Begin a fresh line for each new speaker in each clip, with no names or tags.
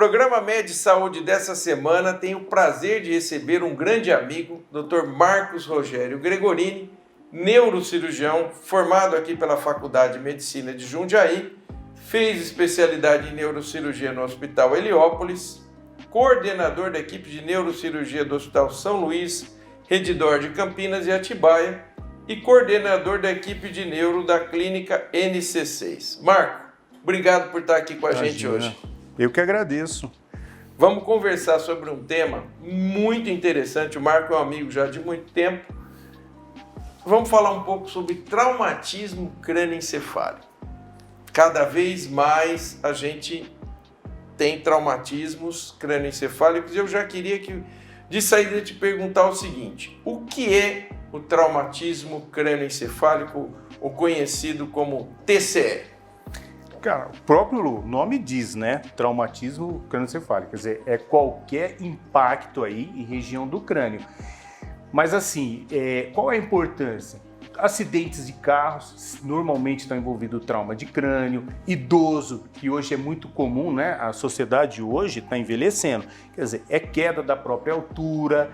Programa Med Saúde dessa semana tem o prazer de receber um grande amigo, Dr. Marcos Rogério Gregorini, neurocirurgião, formado aqui pela Faculdade de Medicina de Jundiaí, fez especialidade em neurocirurgia no Hospital Heliópolis, coordenador da equipe de neurocirurgia do Hospital São Luís, Redidor de Campinas e Atibaia e coordenador da equipe de neuro da clínica NC6. Marco, obrigado por estar aqui com a gente hoje.
Eu que agradeço.
Vamos conversar sobre um tema muito interessante. O Marco é um amigo já de muito tempo. Vamos falar um pouco sobre traumatismo crânioencefálico. Cada vez mais a gente tem traumatismos crânioencefálicos e eu já queria de saída te perguntar o seguinte: o que é o traumatismo crânioencefálico, ou conhecido como TCE?
Cara, o próprio nome diz, né? Traumatismo crânioencefálico, quer dizer, é qualquer impacto aí em região do crânio. Mas assim, qual é a importância? Acidentes de carros, normalmente está envolvido o trauma de crânio, idoso, que hoje é muito comum, né? A sociedade hoje está envelhecendo, quer dizer, é queda da própria altura,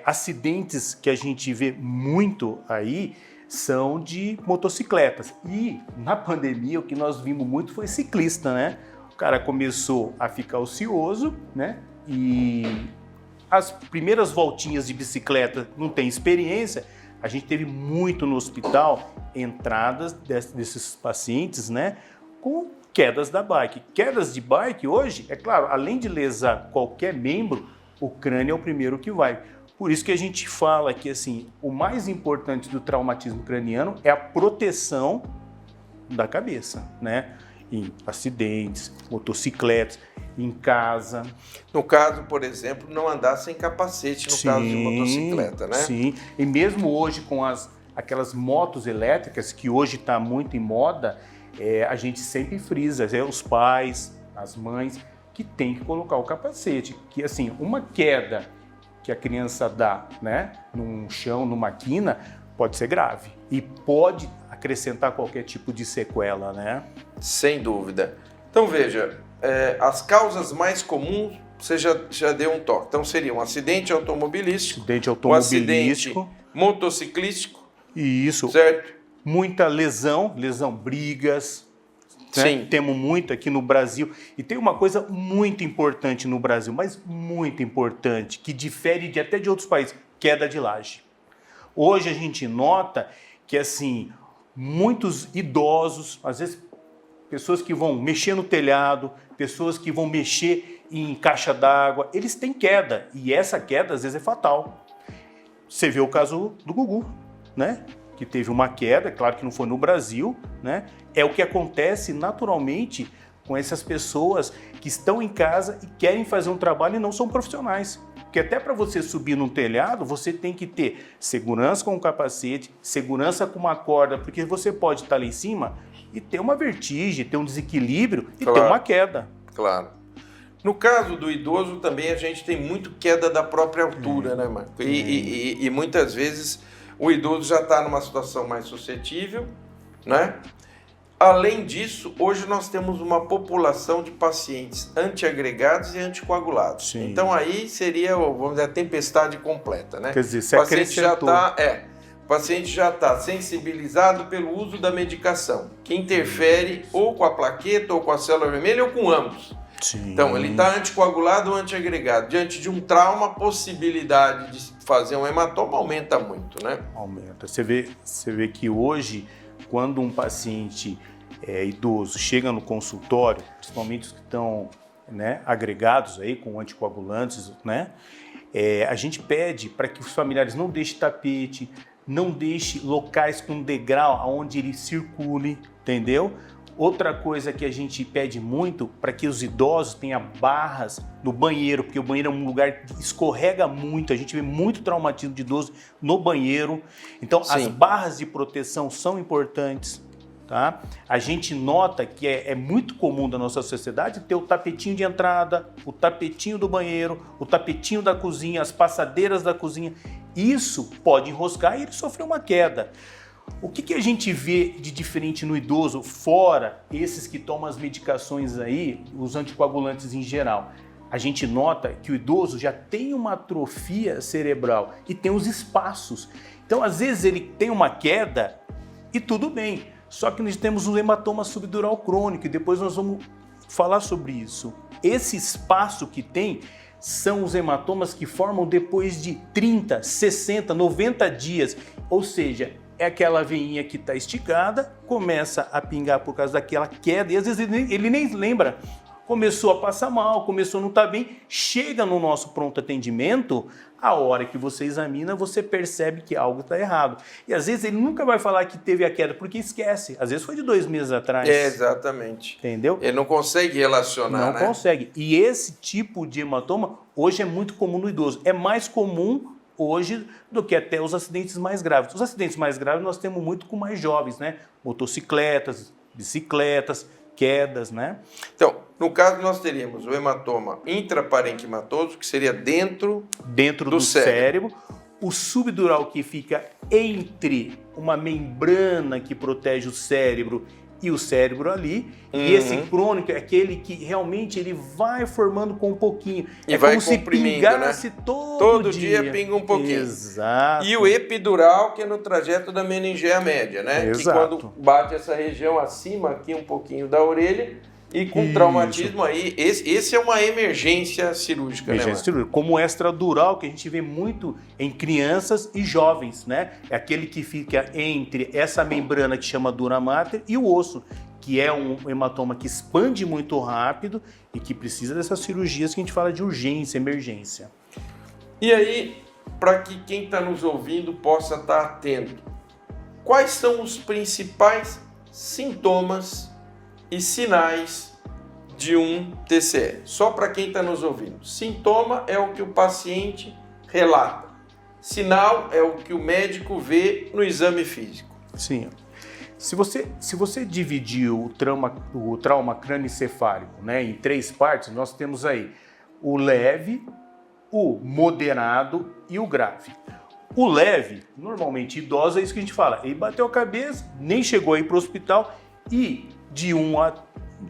acidentes que a gente vê muito aí, são de motocicletas. E na pandemia o que nós vimos muito foi ciclista, né? O cara começou a ficar ocioso, né? E as primeiras voltinhas de bicicleta não tem experiência. A gente teve muito no hospital entradas desses pacientes, né? Com quedas da bike. Quedas de bike hoje, é claro, além de lesar qualquer membro, o crânio é o primeiro que vai. Por isso que a gente fala que assim, o mais importante do traumatismo craniano é a proteção da cabeça, né? Em acidentes, motocicletas, em casa.
No caso, por exemplo, não andar sem capacete no caso de motocicleta, né?
Sim, e mesmo hoje com aquelas motos elétricas, que hoje está muito em moda, a gente sempre frisa, os pais, as mães, que tem que colocar o capacete. Que assim, uma queda que a criança dá, né, num chão, numa quina, pode ser grave e pode acrescentar qualquer tipo de sequela, né?
Sem dúvida. Então veja, as causas mais comuns, você já deu um toque. Então seria um acidente automobilístico, um acidente motociclístico,
isso,
certo?
muita lesão, brigas. Sim. Temos muito aqui no Brasil. E tem uma coisa muito importante no Brasil, mas muito importante, que difere até de outros países: queda de laje. Hoje a gente nota que assim, muitos idosos, às vezes pessoas que vão mexer no telhado, pessoas que vão mexer em caixa d'água, eles têm queda. E essa queda às vezes é fatal. Você vê o caso do Gugu, né? Que teve uma queda, claro que não foi no Brasil, né? É o que acontece naturalmente com essas pessoas que estão em casa e querem fazer um trabalho e não são profissionais. Porque até para você subir num telhado, você tem que ter segurança com o capacete, segurança com uma corda, porque você pode estar lá em cima e ter uma vertigem, ter um desequilíbrio e ter uma queda.
Claro. No caso do idoso também a gente tem muito queda da própria altura, né, Marco? E muitas vezes o idoso já está numa situação mais suscetível, né? Além disso, hoje nós temos uma população de pacientes antiagregados e anticoagulados. Sim. Então aí seria, vamos dizer, a tempestade completa, né?
Quer dizer, você acrescentou.
O paciente já está sensibilizado pelo uso da medicação, que interfere ou com a plaqueta, ou com a célula vermelha, ou com ambos.
Sim.
Então, ele está anticoagulado ou antiagregado. Diante de um trauma, a possibilidade de fazer um hematoma aumenta muito, né?
Aumenta. Você vê que hoje, quando um paciente idoso chega no consultório, principalmente os que estão, né, agregados aí com anticoagulantes, né, a gente pede para que os familiares não deixem tapete, não deixem locais com degrau onde ele circule, entendeu? Outra coisa que a gente pede muito para que os idosos tenham barras no banheiro, porque o banheiro é um lugar que escorrega muito, a gente vê muito traumatismo de idoso no banheiro. Então, sim, as barras de proteção são importantes, tá? A gente nota que é muito comum da nossa sociedade ter o tapetinho de entrada, o tapetinho do banheiro, o tapetinho da cozinha, as passadeiras da cozinha. Isso pode enroscar e ele sofrer uma queda. O que a gente vê de diferente no idoso, fora esses que tomam as medicações aí, os anticoagulantes em geral? A gente nota que o idoso já tem uma atrofia cerebral e tem os espaços. Então, às vezes, ele tem uma queda e tudo bem. Só que nós temos um hematoma subdural crônico e depois nós vamos falar sobre isso. Esse espaço que tem são os hematomas que formam depois de 30, 60, 90 dias. Ou seja, é aquela veinha que está esticada, começa a pingar por causa daquela queda e às vezes ele nem lembra. Começou a passar mal, começou a não estar bem, chega no nosso pronto atendimento, a hora que você examina, você percebe que algo está errado. E às vezes ele nunca vai falar que teve a queda, porque esquece. Às vezes foi de 2 meses atrás.
Exatamente.
Entendeu?
Ele não consegue relacionar,
Não consegue. E esse tipo de hematoma hoje é muito comum no idoso. É mais comum hoje do que até os acidentes mais graves. Os acidentes mais graves nós temos muito com mais jovens, né? Motocicletas, bicicletas, quedas, né?
Então, no caso nós teríamos o hematoma intraparenquimatoso, que seria dentro do cérebro. O subdural, que fica entre uma membrana que protege o cérebro e o cérebro ali. E esse crônico é aquele que realmente ele vai formando com um pouquinho. E vai
como se pingasse, né? Todo dia
pinga um pouquinho.
Exato.
E o epidural, que é no trajeto da meningea média, né?
Exato.
Que quando bate essa região acima aqui um pouquinho da orelha e com traumatismo aí, esse é uma emergência cirúrgica,
emergência cirúrgica. Como o extradural, que a gente vê muito em crianças e jovens, né? É aquele que fica entre essa membrana que chama dura mater e o osso, que é um hematoma que expande muito rápido e que precisa dessas cirurgias que a gente fala de urgência, emergência.
E aí, para que quem está nos ouvindo possa estar atento, quais são os principais sintomas e sinais de um TCE? Só para quem está nos ouvindo. Sintoma é o que o paciente relata. Sinal é o que o médico vê no exame físico.
Sim. Se você dividir o trauma crânioencefálico, né, em 3 partes, nós temos aí o leve, o moderado e o grave. O leve, normalmente idoso, é isso que a gente fala. Ele bateu a cabeça, nem chegou aí para o hospital e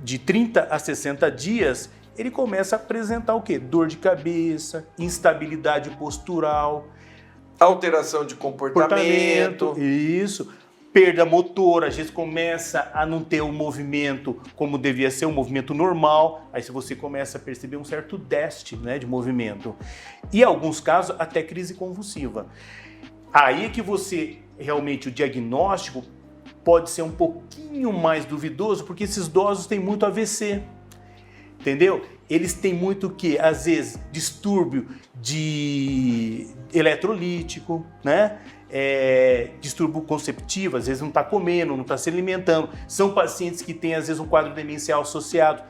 de 30 a 60 dias ele começa a apresentar o quê? Dor de cabeça, instabilidade postural,
alteração de comportamento.
Isso. Perda motora, às vezes começa a não ter o movimento como devia ser, um movimento normal. Aí você começa a perceber um certo déficit, né, de movimento. E em alguns casos, até crise convulsiva. Aí é que você, realmente, o diagnóstico pode ser um pouquinho mais duvidoso, porque esses idosos têm muito AVC, entendeu? Eles têm muito o quê? Às vezes, distúrbio de eletrolítico, né? Distúrbio conceptivo, às vezes não está comendo, não está se alimentando. São pacientes que têm, às vezes, um quadro demencial associado.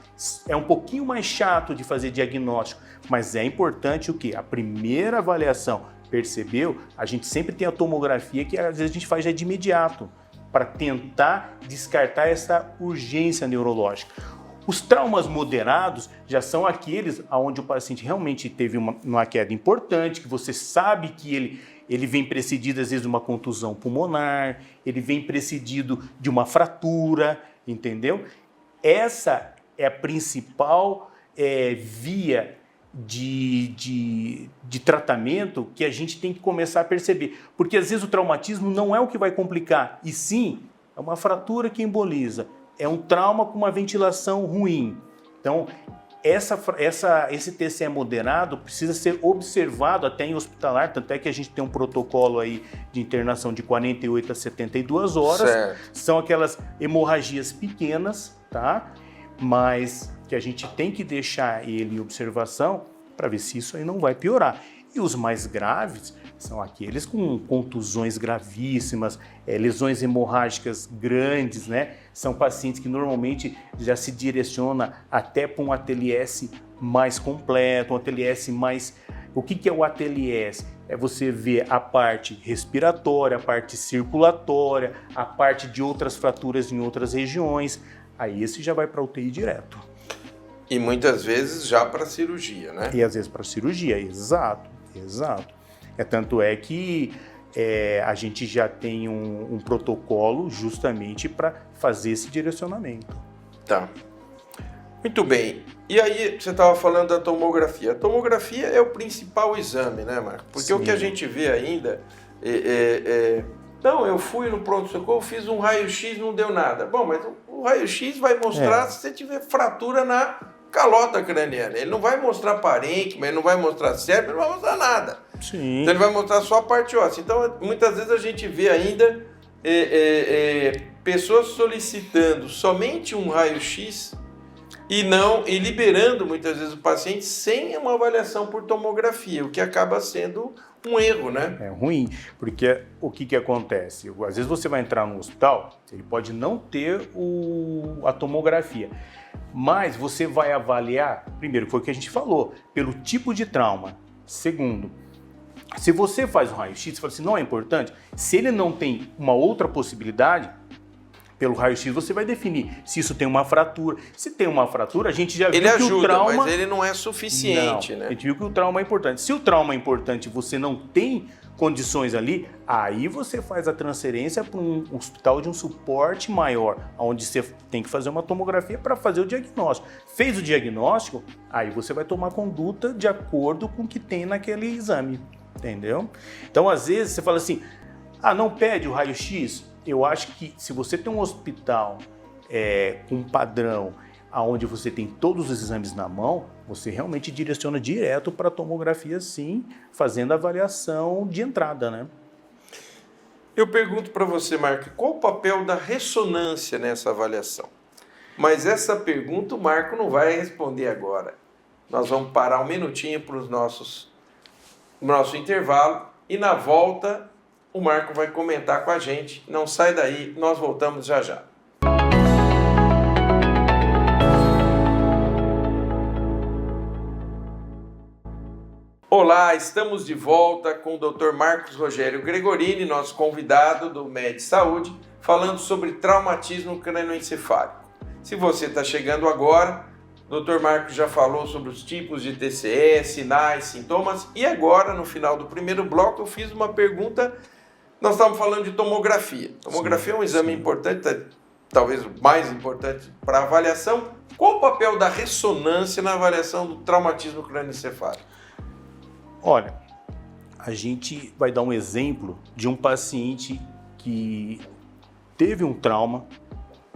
É um pouquinho mais chato de fazer diagnóstico, mas é importante o quê? A primeira avaliação, percebeu? A gente sempre tem a tomografia que, às vezes, a gente faz já de imediato, para tentar descartar essa urgência neurológica. Os traumas moderados já são aqueles onde o paciente realmente teve uma queda importante, que você sabe que ele vem precedido, às vezes, de uma contusão pulmonar, ele vem precedido de uma fratura, entendeu? Essa é a principal via de tratamento que a gente tem que começar a perceber. Porque, às esse traumatismo não é o que vai complicar, e sim, é uma fratura que emboliza, é um trauma com uma ventilação ruim. Então, esse TCE moderado precisa ser observado até em hospitalar, tanto é que a gente tem um protocolo aí de internação de 48 a 72 horas.
Certo.
São aquelas hemorragias pequenas, tá? Mas que a gente tem que deixar ele em observação para ver se isso aí não vai piorar. E os mais graves são aqueles com contusões gravíssimas, lesões hemorrágicas grandes, né? São pacientes que normalmente já se direciona até para um ATLS mais completo, um ATLS mais... O que é o ATLS? É você ver a parte respiratória, a parte circulatória, a parte de outras fraturas em outras regiões. Aí esse já vai para UTI direto.
E muitas vezes já para cirurgia, né?
E às vezes para cirurgia, exato. Tanto é que a gente já tem um protocolo justamente para fazer esse direcionamento.
Tá. Muito bem. E aí, você estava falando da tomografia. A tomografia é o principal exame, né, Marco? Porque
Sim.
o que a gente vê ainda não, eu fui no pronto-socorro, fiz um raio-x, não deu nada. Bom, mas o raio-x vai mostrar se você tiver fratura na calota craniana. Ele não vai mostrar parênquima, ele não vai mostrar cérebro, ele não vai mostrar nada.
Sim.
Então ele vai mostrar só a parte óssea. Então, muitas vezes a gente vê ainda pessoas solicitando somente um raio-x e liberando muitas vezes o paciente sem uma avaliação por tomografia, o que acaba sendo um erro, né?
É ruim, porque o que acontece? Às vezes você vai entrar no hospital, ele pode não ter a tomografia, mas você vai avaliar, primeiro, foi o que a gente falou, pelo tipo de trauma. Segundo, se você faz um raio-x, você fala assim, não é importante, se ele não tem uma outra possibilidade, pelo raio-x você vai definir se isso tem uma fratura. Se tem uma fratura, a gente já viu que o trauma...
mas ele não é suficiente, né?
A gente viu que o trauma é importante. Se o trauma é importante e você não tem condições ali, aí você faz a transferência para um hospital de um suporte maior, onde você tem que fazer uma tomografia para fazer o diagnóstico. Fez o diagnóstico, aí você vai tomar conduta de acordo com o que tem naquele exame, entendeu? Então, às vezes, você fala assim, não pede o raio-x? Eu acho que se você tem um hospital com um padrão onde você tem todos os exames na mão, você realmente direciona direto para a tomografia, sim, fazendo a avaliação de entrada, né?
Eu pergunto para você, Marco, qual o papel da ressonância nessa avaliação? Mas essa pergunta o Marco não vai responder agora. Nós vamos parar um minutinho para o nosso intervalo e na volta o Marco vai comentar com a gente. Não sai daí, nós voltamos já já. Olá, estamos de volta com o Dr. Marcos Rogério Gregorini, nosso convidado do Med Saúde, falando sobre traumatismo crânioencefálico. Se você está chegando agora, o Dr. Marcos já falou sobre os tipos de TCE, sinais, sintomas, e agora, no final do primeiro bloco, eu fiz uma pergunta. Nós estávamos falando de tomografia. Tomografia é um exame importante, talvez o mais importante para a avaliação. Qual o papel da ressonância na avaliação do traumatismo crânioencefálico?
Olha, a gente vai dar um exemplo de um paciente que teve um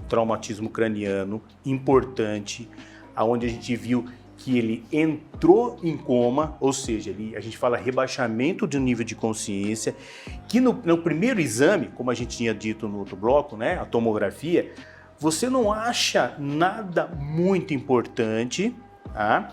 traumatismo craniano importante, onde a gente viu que ele entrou em coma, ou seja, a gente fala rebaixamento do nível de consciência, que no primeiro exame, como a gente tinha dito no outro bloco, né, a tomografia, você não acha nada muito importante, tá?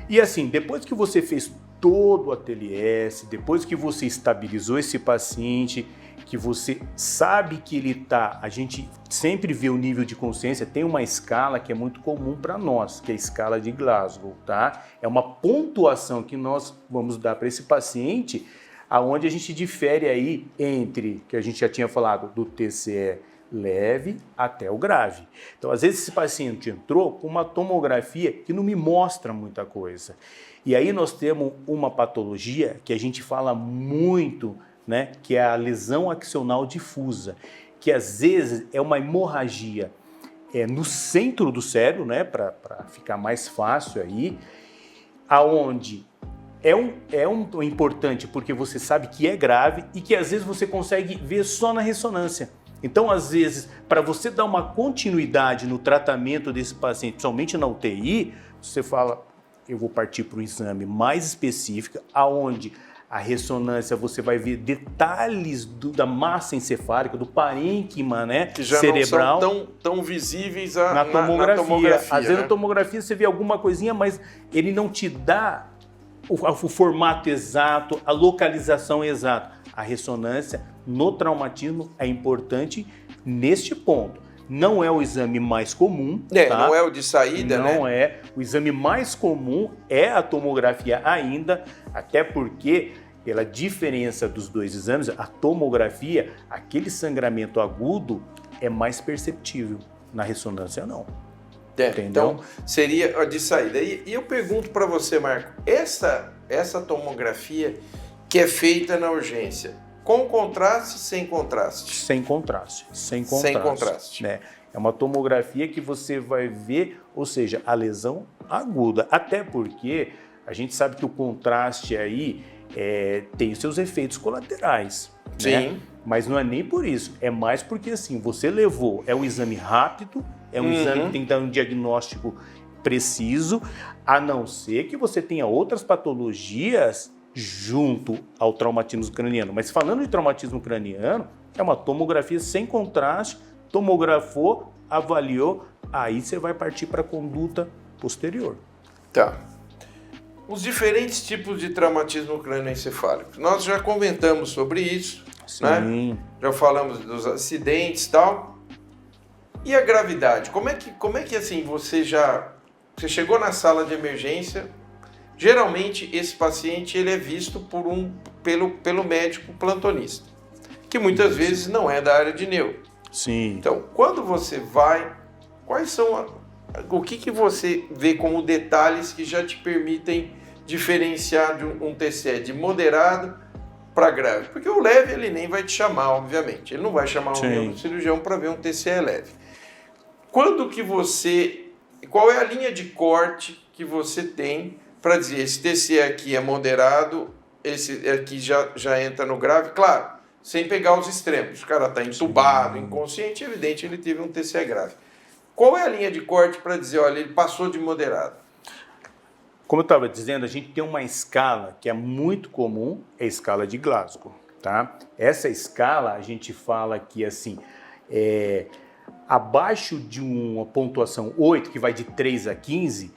E assim, depois que você fez todo o TLS, depois que você estabilizou esse paciente, que você sabe que ele está, a gente sempre vê o nível de consciência, tem uma escala que é muito comum para nós, que é a escala de Glasgow, tá? É uma pontuação que nós vamos dar para esse paciente, aonde a gente difere aí entre, que a gente já tinha falado, do TCE leve até o grave. Então, às vezes esse paciente entrou com uma tomografia que não me mostra muita coisa. E aí nós temos uma patologia que a gente fala muito, né, que é a lesão axonal difusa, que às vezes é uma hemorragia no centro do cérebro, né, para ficar mais fácil aí, aonde é importante porque você sabe que é grave e que às vezes você consegue ver só na ressonância. Então, às vezes, para você dar uma continuidade no tratamento desse paciente, principalmente na UTI, você fala, eu vou partir para um exame mais específico, aonde a ressonância você vai ver detalhes da massa encefálica, do parênquima, né,
que já
cerebral.
Não são tão visíveis na
tomografia. Às vezes,
né?
na tomografia você vê alguma coisinha, mas ele não te dá o formato exato, a localização exata. A ressonância no traumatismo é importante neste ponto. Não é o exame mais comum, tá?
Não é o de saída, né?
Não é. O exame mais comum é a tomografia ainda, até porque, pela diferença dos dois exames, a tomografia, aquele sangramento agudo é mais perceptível. Na ressonância, não.
Então, seria a de saída. E eu pergunto para você, Marco, essa tomografia que é feita na urgência, com contraste, sem contraste?
Sem contraste.
Sem contraste.
Né? É uma tomografia que você vai ver, ou seja, a lesão aguda. Até porque a gente sabe que o contraste aí tem os seus efeitos colaterais.
Sim.
Né? Mas não é nem por isso. É mais porque assim, você levou, é um exame rápido, é um exame que tem que dar um diagnóstico preciso, a não ser que você tenha outras patologias junto ao traumatismo craniano. Mas falando de traumatismo craniano, é uma tomografia sem contraste, tomografou, avaliou, aí você vai partir para a conduta posterior.
Tá. Os diferentes tipos de traumatismo crânioencefálico. Nós já comentamos sobre isso, né? Já falamos dos acidentes e tal. E a gravidade? Como é que assim, você chegou na sala de emergência, geralmente esse paciente ele é visto pelo médico plantonista, que muitas vezes não é da área de neuro.
Sim.
Então, quando você vai, quais são o que você vê como detalhes que já te permitem diferenciar de um TCE de moderado para grave? Porque o leve ele nem vai te chamar, obviamente. Ele não vai chamar um neurocirurgião para ver um TCE leve. Qual é a linha de corte que você tem para dizer esse TCE aqui é moderado, esse aqui já entra no grave? Claro, sem pegar os extremos. O cara está entubado, inconsciente, é evidente ele teve um TCE grave. Qual é a linha de corte para dizer, olha, ele passou de moderado?
Como eu estava dizendo, a gente tem uma escala que é muito comum, é a escala de Glasgow, tá? Essa escala, a gente fala que, assim, abaixo de uma pontuação 8, que vai de 3 a 15,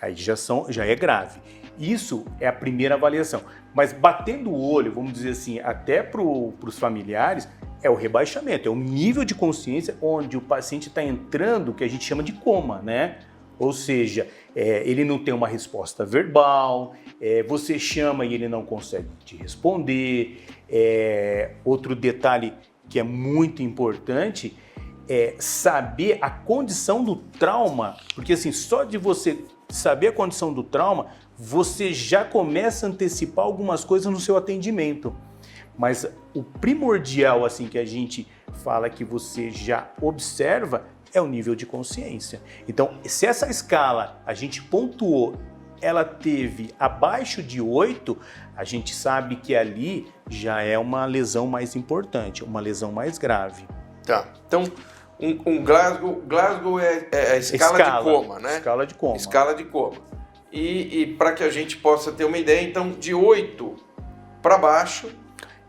aí já é grave. Isso é a primeira avaliação. Mas batendo o olho, vamos dizer assim, até para os familiares, é o rebaixamento, é o nível de consciência onde o paciente está entrando, que a gente chama de coma, né? Ou seja, ele não tem uma resposta verbal, você chama e ele não consegue te responder. Outro detalhe que é muito importante é saber a condição do trauma, porque assim, só de você saber a condição do trauma, você já começa a antecipar algumas coisas no seu atendimento. Mas o primordial, assim, que a gente fala que você já observa é o nível de consciência. Então, se essa escala a gente pontuou, ela teve abaixo de 8, a gente sabe que ali já é uma lesão mais importante, uma lesão mais grave.
Tá, então Glasgow é a escala de coma, né?
Escala de coma.
Escala de coma. E para que a gente possa ter uma ideia, então, de 8 para baixo,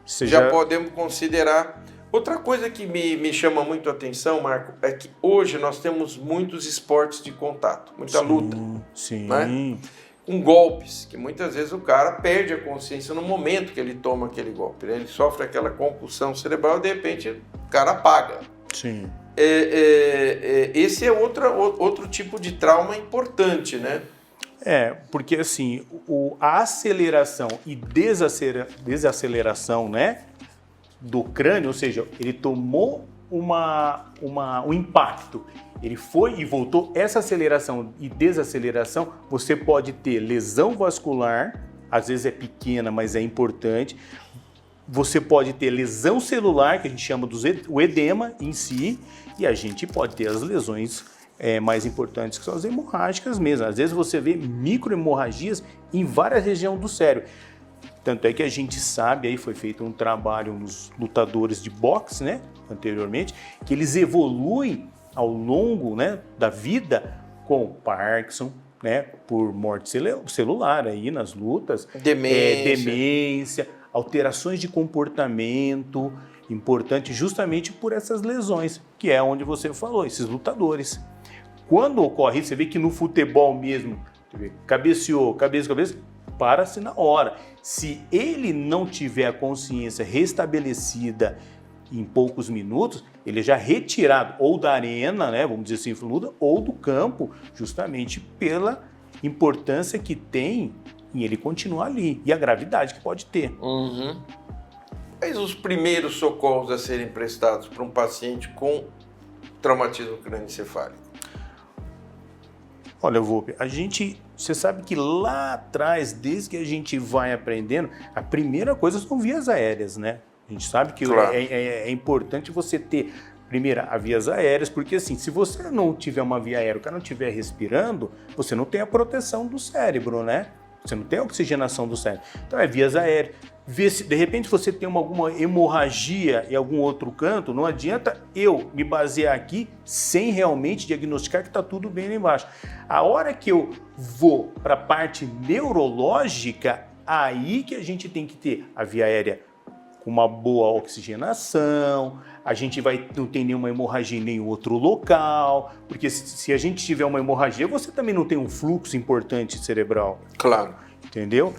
já podemos considerar. Outra coisa que me chama muito a atenção, Marco, é que hoje nós temos muitos esportes de contato, muita luta.
Sim.
Né? Com golpes, que muitas vezes o cara perde a consciência no momento que ele toma aquele golpe. Né? Ele sofre aquela concussão cerebral e de repente o cara apaga.
Sim.
Esse é outro tipo de trauma importante, né?
Porque assim, a aceleração e desaceleração, né, do crânio, ou seja, ele tomou um impacto, ele foi e voltou, essa aceleração e desaceleração, você pode ter lesão vascular, às vezes é pequena, mas é importante, você pode ter lesão celular, que a gente chama do edema em si, e a gente pode ter as lesões mais importantes, que são as hemorrágicas mesmo. Às vezes você vê microhemorragias em várias regiões do cérebro. Tanto é que a gente sabe, aí foi feito um trabalho nos lutadores de boxe, né, anteriormente, que eles evoluem ao longo, né, da vida com Parkinson, né, por morte celular aí nas lutas, demência, alterações de comportamento, importante justamente por essas lesões, que é onde você falou, esses lutadores. Quando ocorre isso, você vê que no futebol mesmo, cabeceou, cabeça, para-se na hora. Se ele não tiver a consciência restabelecida em poucos minutos, ele é já retirado ou da arena, né, vamos dizer assim, luta, ou do campo, justamente pela importância que tem em ele continuar ali e a gravidade que pode ter.
Quais os primeiros socorros a serem prestados para um paciente com traumatismo crânioencefálico?
Olha, Volpe, você sabe que lá atrás, desde que a gente vai aprendendo, a primeira coisa são vias aéreas, né? A gente sabe que
Claro.
é importante você ter, primeiro, as vias aéreas, porque assim, se você não tiver uma via aérea, o cara não estiver respirando, você não tem a proteção do cérebro, né? Você não tem a oxigenação do cérebro. Então é vias aéreas. Ver se de repente você tem alguma hemorragia em algum outro canto, não adianta eu me basear aqui sem realmente diagnosticar que está tudo bem lá embaixo. A hora que eu vou para a parte neurológica, aí que a gente tem que ter a via aérea com uma boa oxigenação, a gente não tem nenhuma hemorragia em nenhum outro local, porque se a gente tiver uma hemorragia, você também não tem um fluxo importante cerebral.
Claro.
Entendeu?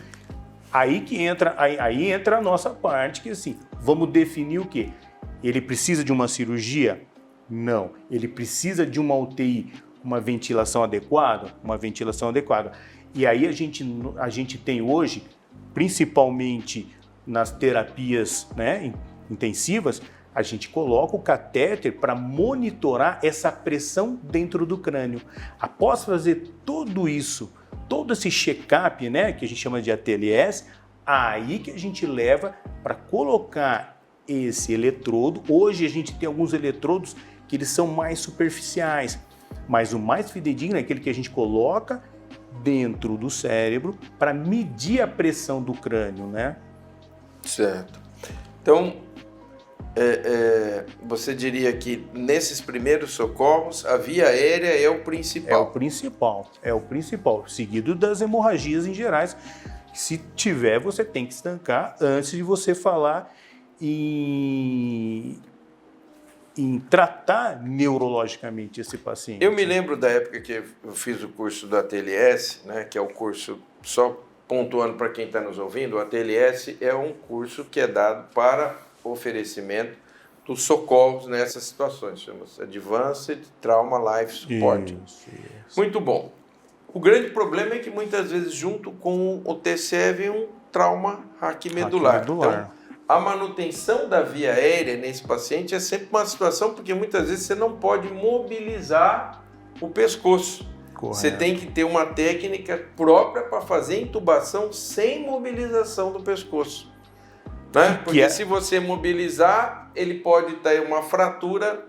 Aí que entra, aí entra a nossa parte, que assim, vamos definir o quê? Ele precisa de uma cirurgia? Não. Ele precisa de uma UTI, uma ventilação adequada? Uma ventilação adequada. E aí a gente tem hoje, principalmente nas terapias, né, intensivas, a gente coloca o catéter para monitorar essa pressão dentro do crânio. Após fazer tudo isso, todo esse check-up, né, que a gente chama de ATLS, aí que a gente leva para colocar esse eletrodo. Hoje a gente tem alguns eletrodos que eles são mais superficiais, mas o mais fidedigno é aquele que a gente coloca dentro do cérebro para medir a pressão do crânio, né?
Certo. Então, você diria que nesses primeiros socorros a via aérea é o principal?
É o principal, seguido das hemorragias em gerais. Se tiver, você tem que estancar antes de você falar em tratar neurologicamente esse paciente.
Eu me lembro da época que eu fiz o curso do ATLS, né, que é o curso, só pontuando para quem está nos ouvindo, o ATLS é um curso que é dado para oferecimento dos socorros nessas situações, chama-se Advanced Trauma Life Support.
Isso.
Muito bom. O grande problema é que muitas vezes junto com o TCE vem um trauma raquimedular. Então, a manutenção da via aérea nesse paciente é sempre uma situação, porque muitas vezes você não pode mobilizar o pescoço. Correto. Você tem que ter uma técnica própria para fazer intubação sem mobilização do pescoço. Né? Porque se você mobilizar, ele pode ter uma fratura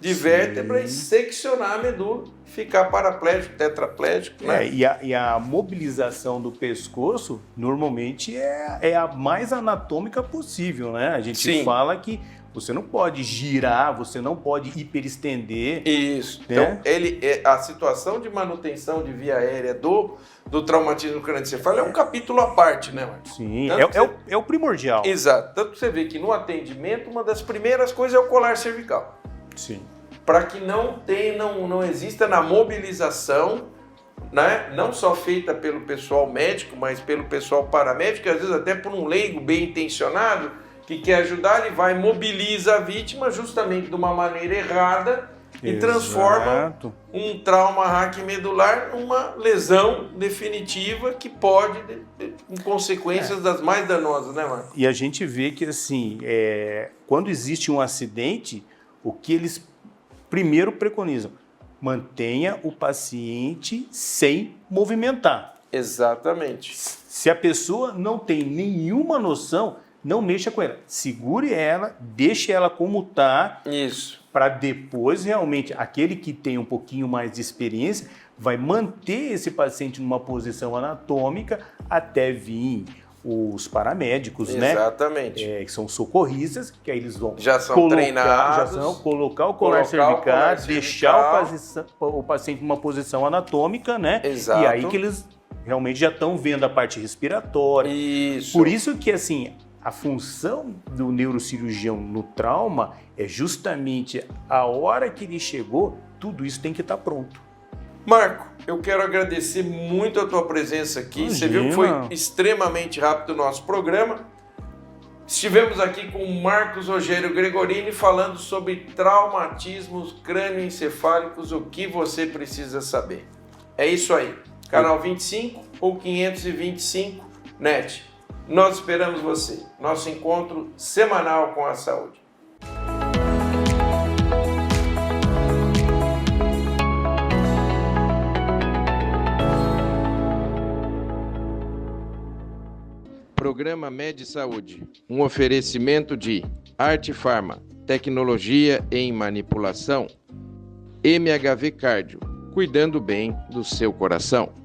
de vértebra e seccionar a medula, ficar paraplégico, tetraplégico. Né?
E a mobilização do pescoço normalmente é a mais anatômica possível, né? A gente fala que você não pode girar, você não pode hiperestender.
Isso.
Né?
Então, a situação de manutenção de via aérea do traumatismo crânioencefálico é um capítulo à parte, né, Marcos?
Sim, é o primordial.
Exato. Tanto que você vê que no atendimento, uma das primeiras coisas é o colar cervical.
Sim.
Para que não exista na mobilização, né, não só feita pelo pessoal médico, mas pelo pessoal paramédico, às vezes até por um leigo bem intencionado, que quer ajudar, ele vai mobiliza a vítima justamente de uma maneira errada e transforma um trauma raquimedular numa lesão definitiva que pode ter consequências das mais danosas, né, Marcos?
E a gente vê que, assim, quando existe um acidente, o que eles primeiro preconizam? Mantenha o paciente sem movimentar.
Exatamente.
Se a pessoa não tem nenhuma noção, não mexa com ela. Segure ela, deixe ela como está.
Isso.
Para depois, realmente, aquele que tem um pouquinho mais de experiência vai manter esse paciente numa posição anatômica até vir os paramédicos,
exatamente,
né? Que são socorristas, que aí eles vão
treinados,
colocar o colar cervical, deixar o paciente numa posição anatômica, né?
Exato.
E aí que eles realmente já estão vendo a parte respiratória.
Isso.
Por isso que, assim, a função do neurocirurgião no trauma é justamente a hora que ele chegou, tudo isso tem que estar pronto.
Marco, eu quero agradecer muito a tua presença aqui.
Imagina.
Você viu que foi extremamente rápido o nosso programa. Estivemos aqui com o Marcos Rogério Gregorini falando sobre traumatismos crânioencefálicos, o que você precisa saber. É isso aí. Canal 25 ou 525 NET. Nós esperamos você. Nosso encontro semanal com a saúde. Programa Med Saúde, um oferecimento de Arte Farma, tecnologia em manipulação, MHV Cardio, cuidando bem do seu coração.